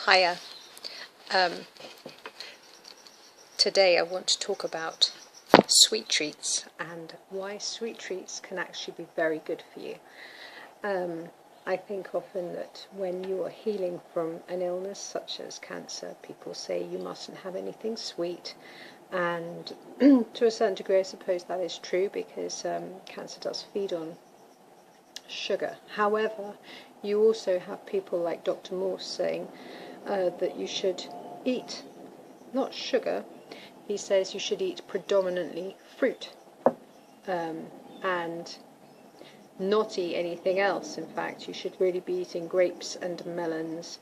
Hiya. Today I want to talk about sweet treats and why sweet treats can actually be very good for you. I think often that when you are healing from an illness such as cancer, people say you mustn't have anything sweet, and to a certain degree I suppose that is true because cancer does feed on sugar. However, you also have people like Dr. Morse saying that you should eat, not sugar, he says you should eat predominantly fruit and not eat anything else. In fact, you should really be eating grapes and melons.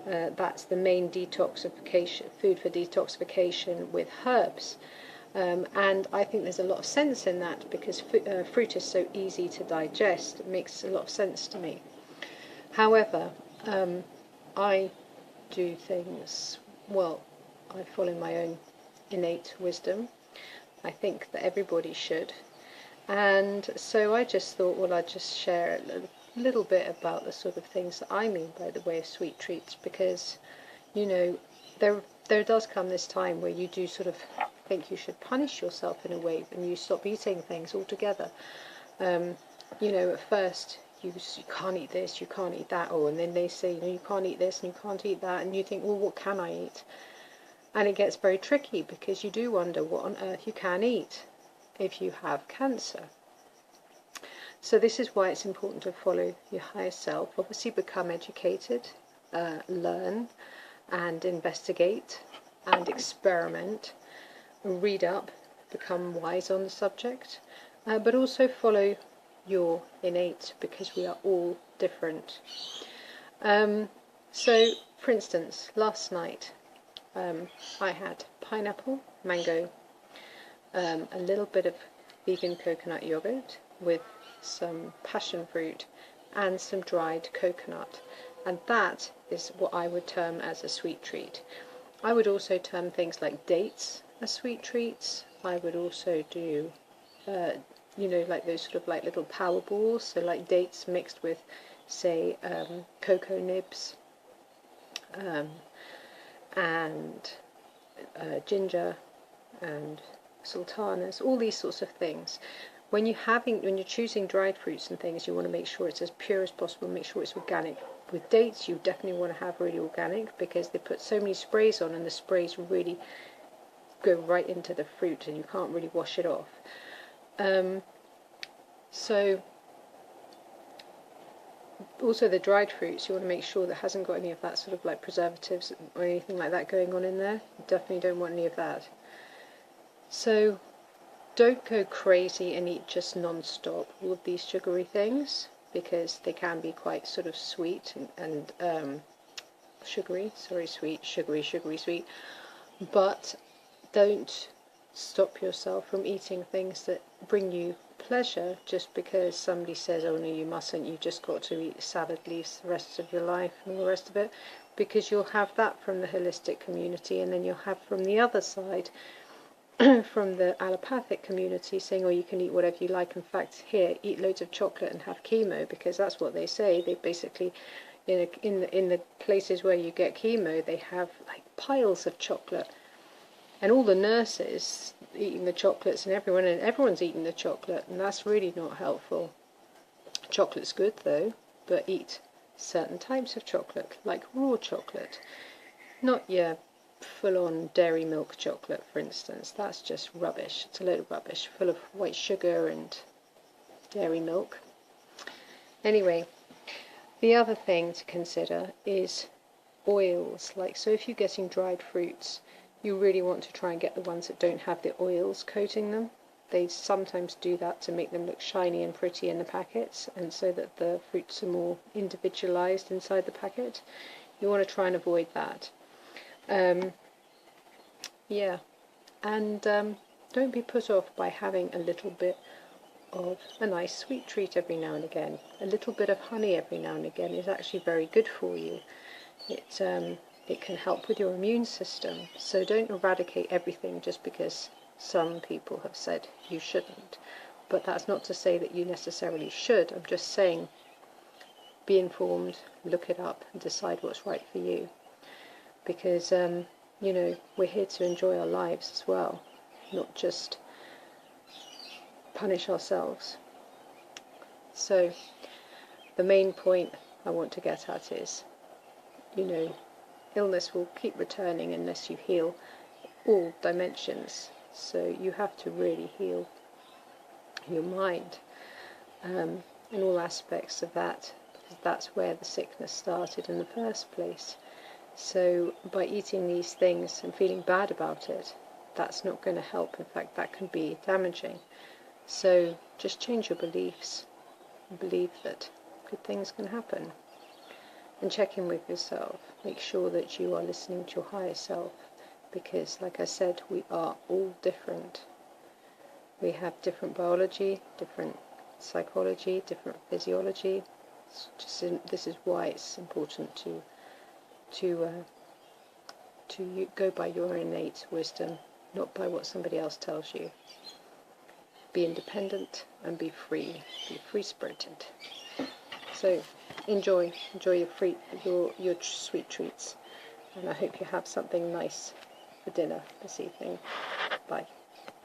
That's the main detoxification, food for detoxification, with herbs. And I think there's a lot of sense in that because fruit is so easy to digest. It makes a lot of sense to me. However, I do things, well, I follow my own innate wisdom. I think that everybody should. And so I just thought, well, I'd just share a little bit about the sort of things that I mean by the way of sweet treats, because, you know, there does come this time where you do sort of think you should punish yourself in a way when you stop eating things altogether. You know, at first you can't eat this, you can't eat that, and then they say, you know, you can't eat this and you can't eat that, and you think, well, what can I eat? And it gets very tricky because you do wonder what on earth you can eat if you have cancer. So this is why it's important to follow your higher self. Obviously become educated, learn and investigate and experiment, read up, become wise on the subject, but also follow your innate, because we are all different. So for instance, last night I had pineapple, mango, a little bit of vegan coconut yogurt with some passion fruit and some dried coconut, and that is what I would term as a sweet treat. I would also term things like dates as sweet treats. I would also do you know, like those sort of like little power balls, so like dates mixed with, say, cocoa nibs and ginger and sultanas, all these sorts of things. When you're choosing dried fruits and things, you want to make sure it's as pure as possible, make sure it's organic. With dates, you definitely want to have really organic, because they put so many sprays on, and the sprays really go right into the fruit and you can't really wash it off. So also the dried fruits, you want to make sure that hasn't got any of that sort of like preservatives or anything like that going on in there. You definitely don't want any of that. So don't go crazy and eat just non-stop all of these sugary things, because they can be quite sort of sweet and sugary, sweet. But don't stop yourself from eating things that bring you pleasure just because somebody says, oh no, you mustn't, you just got to eat salad leaves the rest of your life and all the rest of it, because you'll have that from the holistic community, and then you'll have from the other side from the allopathic community saying, oh, you can eat whatever you like. In fact, here, eat loads of chocolate and have chemo, because that's what they say. They basically, in the places where you get chemo, they have like piles of chocolate, and all the nurses eating the chocolates, and everyone's eating the chocolate, and that's really not helpful. Chocolate's good though, but eat certain types of chocolate, like raw chocolate, not your full-on dairy milk chocolate, for instance. That's just rubbish. It's a load of rubbish, full of white sugar and dairy milk. Anyway, the other thing to consider is oils. Like, so if you're getting dried fruits, you really want to try and get the ones that don't have the oils coating them. They sometimes do that to make them look shiny and pretty in the packets, and so that the fruits are more individualized inside the packet. You want to try and avoid that. Yeah, and don't be put off by having a little bit of a nice sweet treat every now and again. A little bit of honey every now and again is actually very good for you. It can help with your immune system, so don't eradicate everything just because some people have said you shouldn't. But that's not to say that you necessarily should. I'm just saying, be informed, look it up, and decide what's right for you. because you know, we're here to enjoy our lives as well, not just punish ourselves. So the main point I want to get at is, you know, illness will keep returning unless you heal all dimensions. So you have to really heal your mind in all aspects of that, because that's where the sickness started in the first place. So by eating these things and feeling bad about it, that's not going to help. In fact, that can be damaging. So just change your beliefs and believe that good things can happen. And check in with yourself. Make sure that you are listening to your higher self, because, like I said, we are all different. We have different biology, different psychology, different physiology. This is why it's important to go by your innate wisdom, not by what somebody else tells you. Be independent and be free-spirited. So enjoy your sweet treats, and I hope you have something nice for dinner this evening. Bye.